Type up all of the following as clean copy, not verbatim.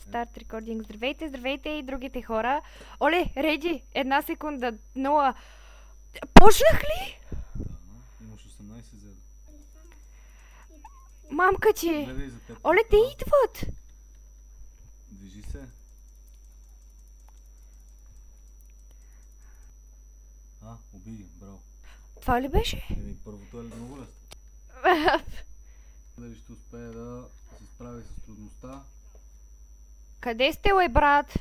Старт рекординг. Здравейте, здравейте и другите хора. Оле, реди, една секунда, 0. Почнах ли? Да, имаш 18 зеда. Мамка ти! Гледай за теб. Оле, те идват! Движи се. Убий, браво. Това ли беше? Първото е много лесно. Дали ще успее да се справи с трудността? Къде сте, лай, брат?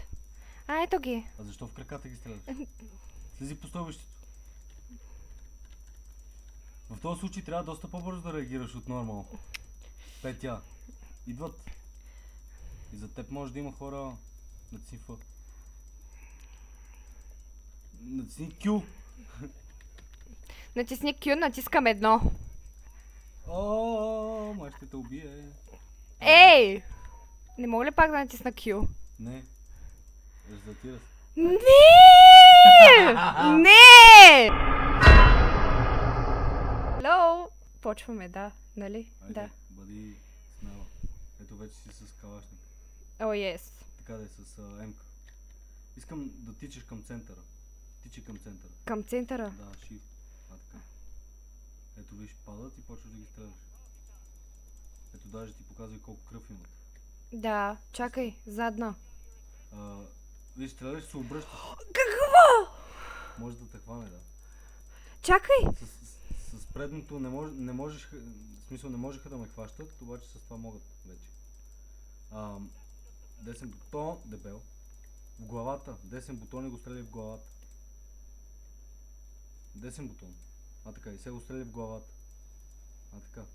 Ето ги. А защо в краката ги стреляш? Слези по стълбището. В този случай трябва доста по-бързо да реагираш от нормал. Петя. Идват. И за теб може да има хора. Натисни Ф. Натисни Q. Натисни Q, натискам едно. Май ще те убие. Ей! Не мога ли пак да натисна Q? Не. Резултира се. Не! Не! Hello! Почваме, да. Нали? Айде, Да. бъди смела. Ето вече си с калашник. О, ес. Така да е с М-ка. Искам да тичаш към центъра. Тичи към центъра. Към центъра. Да, shift. Така. Ето виж, падат и почваш да ги стреляш. Ето даже ти показва колко кръв имат. Да, чакай, задна. Виж, стреляш, се обръщаш. Какво? Може да те хване, да. Чакай! С предното не можеш, в смисъл не можеха да ме хващат, обаче с това могат вече. Десен бутон, дебел. В главата, десен бутон и го стреляй в главата. Десен бутон. Така, и сега го стреляй в главата. Така.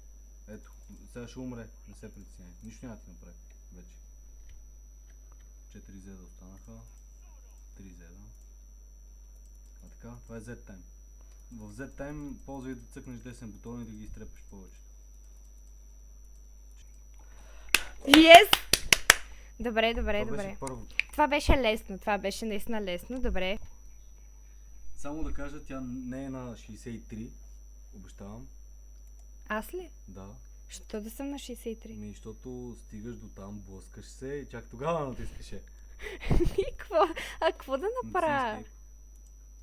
Ето, сега ще умре, не се притесняй. Нищо няма ти направи вече. 4 зеда останаха. 3 зеда. Така, това е Z-Time. В Z-Time ползвай да цъкнеш десен бутон и да ги изтрепеш повечето. Yes! Добре, добре, Това добре. беше първото. Това беше лесно, това беше наистина лесно, добре. Само да кажа, тя не е на 63, обещавам. Аз ли? Да. Що да съм на 63? Защото стигаш до там, блъскаш се и чак тогава натискаше. И какво? А какво да направя?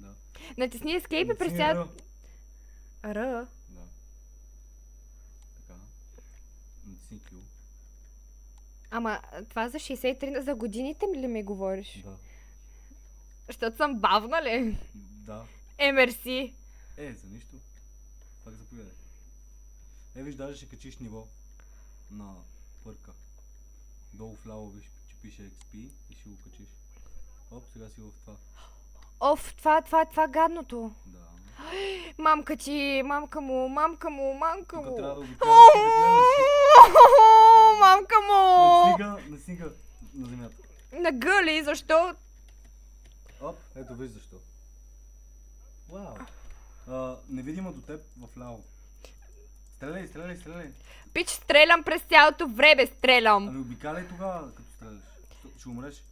Да. Натисни Escape и през Натисни цяло... R. Р. Да. Така. Натисни Q. Ама това за 63, за годините ли ми говориш? Да. Защото съм бавна ли? Да. Мерси. За нищо. Пак заповядай. Виж, даже ще качиш ниво на пърка. Долу вляво виж, че пише XP и ще го качиш. Оп, сега си в това. Оф, това гадното. Да. Мамка ти, мамка му. Тук трябва да обикаляш и да гледаш. Мамка му! Не стига на земята. На гъли, защо? Оп, ето виж защо. Вау. Невидима до теб в ляво. Стреляй. Пич, стрелям през цялото време, стрелям. Ами обикаляй тогава, като стреляш. Ще умреш.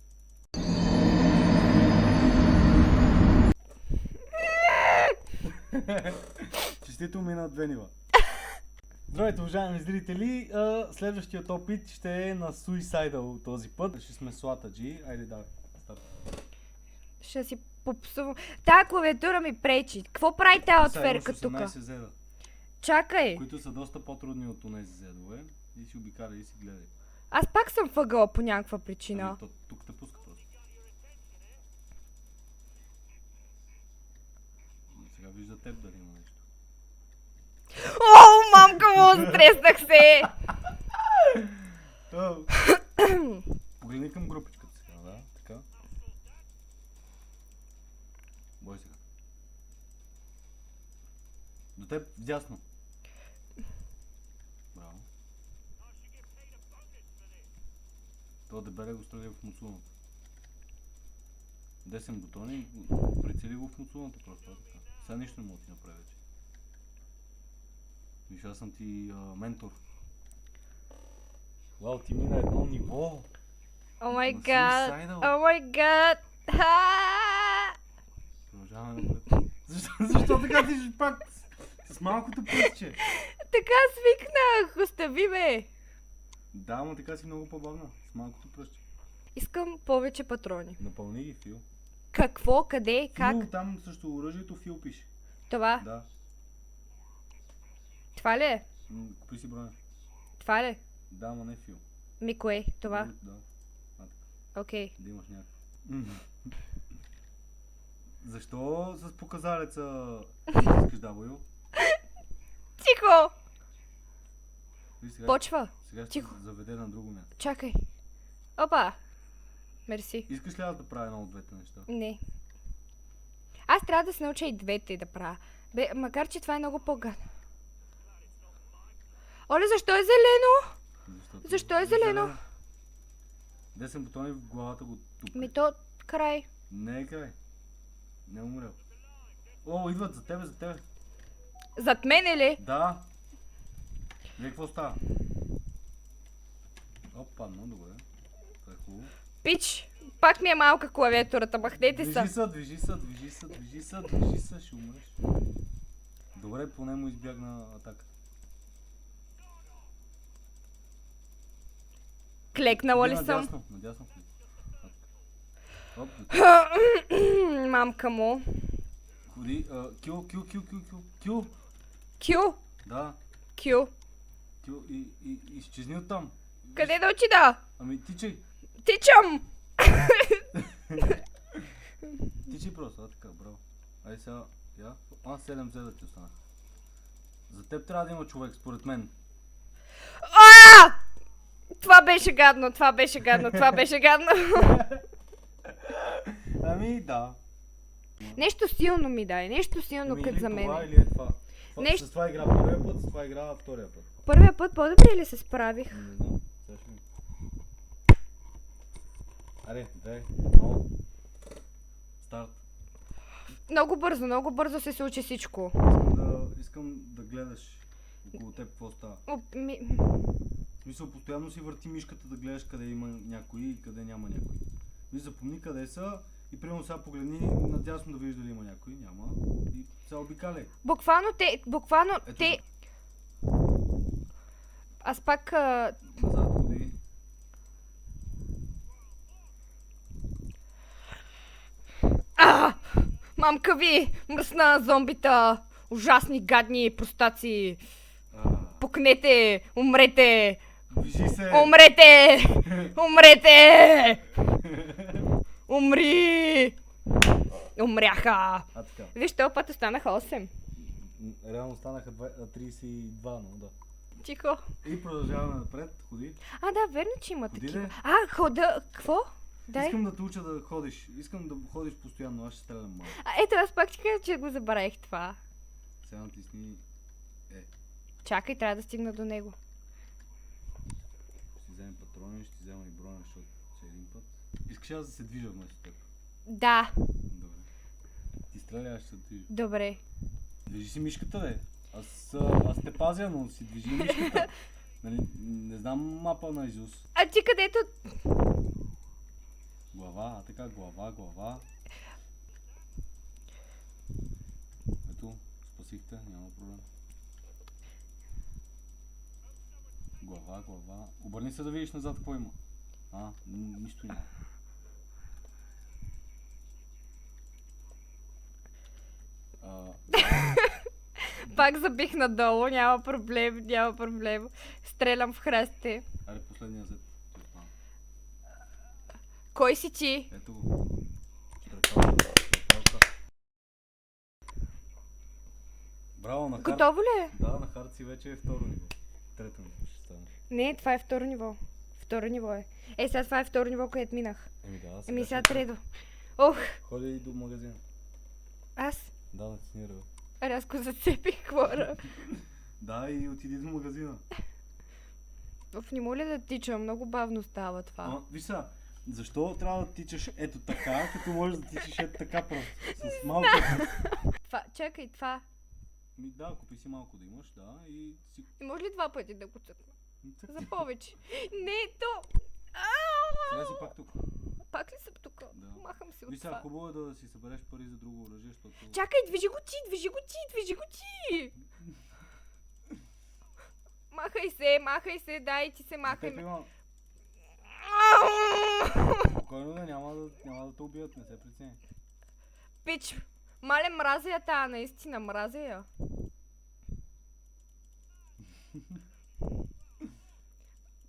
Честито мина 2 нива. Здравейте, уважаеми зрители! Следващият опит ще е на Suicidal този път. Ще сме с Лата G. Айде, давай. Старт. Ще си попсувам. Тая клавиатура ми пречи. Какво прави тази отверка тук? 18 зеда, Чакай. които са доста по-трудни от онези зедове. И си обикаляй и си гледай. Аз пак съм въгъла по някаква причина. Ами, тук те пуска просто. Сега вижда теб дали има нещо. О, мамка му, стреснах се! Погледни към групичката сега, да? Така. Бой сега. До теб вдясно. Браво. Това дебеле го стреля в муцуната. Десен бутон и прицели го в муцуната просто. Така. Сега нищо не мога да ти направи вече. Виж, аз съм ти ментор. Вау, ти мина едно ниво. О май На гад! Suicidal. О май гад! Продължаваме напред. Защо така ти пак с малкото пръстче? Така свикнах! Остави ме! Да, но така си много по-бавна. С малкото пръстче. Искам повече патрони. Напълни ги, Фил. Какво, къде, как? Фил, там също оръжието Фил пише. Това? Да. Това ли е? Купи си броня. Това ли? Да, ма не Фил. Ми кое? Това? Да. Окей. Да имаш някакво. Защо с показалеца искаш да бою? Тихо! Виж сега, Почва. сега ще Тихо. се заведе на друго място. Чакай. Опа. Мерси. Искаш ли аз да правя едно от двете неща? Не. Аз трябва да се науча и двете да правя. Макар, че това е много по-гадно. Оле, защо е зелено? Защо е зелено? Десен бутон и в главата го тук. Ми то край. Не е край. Не е умрял. О, идват за тебе, за тебе. Зад мене ли? Да. Вие какво става? Опа, много добре. Това е хубаво. Пич, пак ми е малка клавиатурата, махнете Движи се. се, движи се, движи се, движи се, движи се, ще умреш. Добре, поне му избягна атаката. Клекнала ли Ходи съм? надясно, надясно ходи. Оп, Мамка му. ходи, кю. Кю, Да, кю. кю и изчезни оттам. Къде да отида? Ами тичай, Тичам! тичай просто, така, браво. Айде сега, я. 7 взе да ти останах. За теб трябва да има човек, според мен. А! Това беше гадно, това беше гадно, това беше гадно. Ами да. Нещо силно ми дай, нещо силно Ами, като или за това, мен. или е това. Нещо- С това игра първия път, с това игра втория път. Първия път по-добре ли се справих? Не знам, сега ще ми. Аре, 2, 1. Старт. Много бързо се случи всичко. Искам да гледаш около теб какво става. В смисъл, постоянно си върти мишката да гледаш къде има някой и къде няма някой. Виж, запомни къде са и примерно сега погледни надясно да видиш дали има някой. Няма. И сега обикаляй. Буквално Ето те... Аз пак... Назад ходи. Мамка ви! Мръсна зомбита! Ужасни, гадни простаци! Пукнете! Умрете! Движи се! Умрете! Умрете! Умри! Умряха! Така. Виж, този път останаха 8. Реално станаха 32, но да. Тихо. И продължаваме напред. Ходи. Да, верно, че има Ходи, такива. де. Хода... Какво? Дай. Искам да те уча да ходиш. Искам да ходиш постоянно. Аз ще стрелям малко. Ето, аз пак ти казах, че го забравих това. Сега натисни. Чакай, трябва да стигна до него. Ще ти вземем патрони, ще ти взема и броня, защото ще един път. Искаш аз да се движа вместо теб? Да, Добре. Ти стреля, аз ще се движа. добре. Движи си мишката, бе. Аз те пазя, но си движи мишката. Нали, не знам мапа на Изус. А ти където... Глава, така, глава. Ето, спасихте, няма проблем. Глава. Обърни се да видиш назад какво има. Нищо няма. Пак забих надолу, няма проблем. Стрелям в храсте. Аре, последния зет. Кой си ти? Ето го. Стрелкалка. Браво, на Хард. Готово ли е? Да, на Хард си вече е второ ниво. Трето ниво ще стане. Не, това е второ ниво. Второ ниво е. Сега това е второ ниво, където минах. Да, Сега трето. Ох, Ходи и до магазина. аз Да, натисни ръба. рязко зацепих хора. Да, и отиди до магазина. Не моля да тичам, много бавно става това. Виж сега, защо трябва да тичаш ето така, като можеш да тичаш ето така просто? С малко. Чакай, това. Да, купи си малко да имаш, да, и си... И може ли 2 пъти да го цъкна? Цък. За повече. Не, то. Сега си пак тук. Пак ли съм тук? Да. Махам се от Виж сега, това. хубаво е да си събереш пари за друго оръжие, защото... Чакай, движи го ти! Махай се, дай ти се, махай Теб ме. има... няма да те убият, не се притесняй. Пич, мале мразя я тая, наистина, мразя я.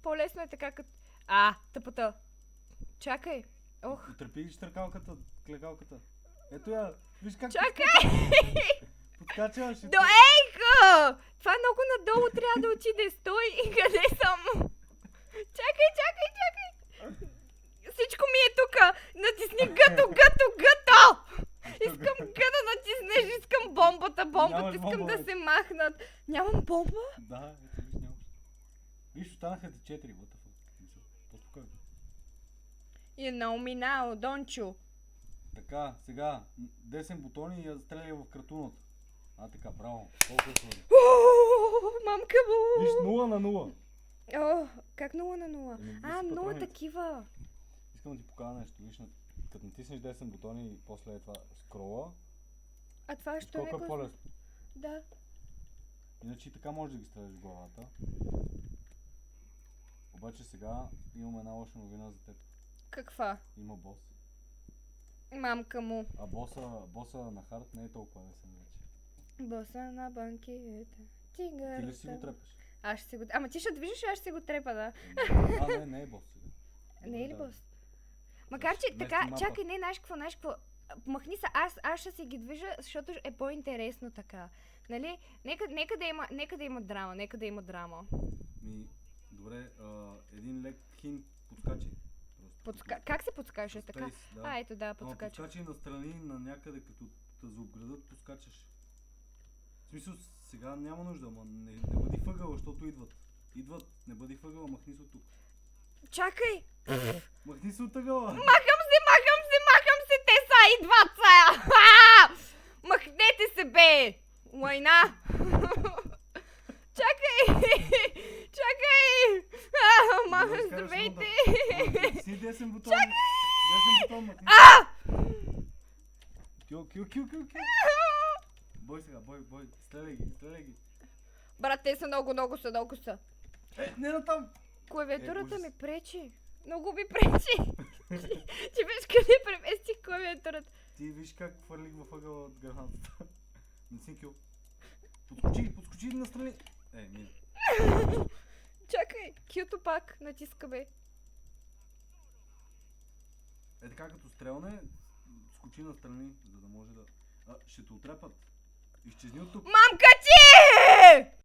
По-лесно е така като... Тъпата. Чакай. Ох. Отрепи ги штъркалката, клekалката. Ето я, виж как Чакай! подкачаваш и До ейко! Това много надолу трябва да отиде. Стой и къде съм? Чакай! Всичко ми е тука! Натисни гъто! Искам гъда натиснеш, искам бомбата, Нямаш искам бомба, да бе. се махнат. Нямам бомба? Да, ето виж нямаш. Виж, останаха ти 4, what the fuck. По-спокойно. You know me now, don't you? Така, сега, десен бутон и я стреля в картуната. Така, браво. Колко е сложно. Мамка му! Виж, 0 на 0. О, как 0 на 0? Еми, виж А, си 0 патроните. такива. Искам да ти покажа нещо. Виж, като натиснеш десен бутон и после е това скрола, А това ще колко е е по-лесно. Да. Иначе и така можеш да ги стреляш в главата. Обаче сега имам една лоша новина за теб. Каква? Има бос. Мамка му. А боса на хард не е толкова лесен вече. Боса на банкета. Ти ли си го трепеш? Аз ще си го... Ама ти ще движиш, аз ще си го трепа, да. Не е бос сега. Не е ли Да. бос? Макар че Вместо така, мапа. чакай, не, знаеш какво? Махни се, аз ще си ги движа, защото е по-интересно така. Нали? Нека да има драма. Добре, един лек хинт подскачи. Как се подскачаш така? Space, да. Ето да, Ама подскачам. подскачи настрани на някъде, като те заобградат, подскачаш. В смисъл, сега няма нужда, ама не бъди въгъла, защото идват. Не бъди въгъла, махни се от тук. Чакай! Махни се от ъгъла! Махам се, те са, идват са! Махнете се, бе! Война! Чакай! Здравейте! Си десен бутон! Десен бутон, махни! Кил! Бой сега, бой! Стреляй ги! Брат, те са много са. Не натам! Клавиатурата ужас. ми пречи. Много ми пречи. Ти виж къде преместих клавиатурата. Ти виж как хвърлих във ъгъла от гранатата. Медицин кил. Подскочи настрани! Мина. Чакай, кюто пак натискаме. Така като стрелне, скочи настрани, за да може да... ще те отрепат. Изчезни от тук. Мамка ти!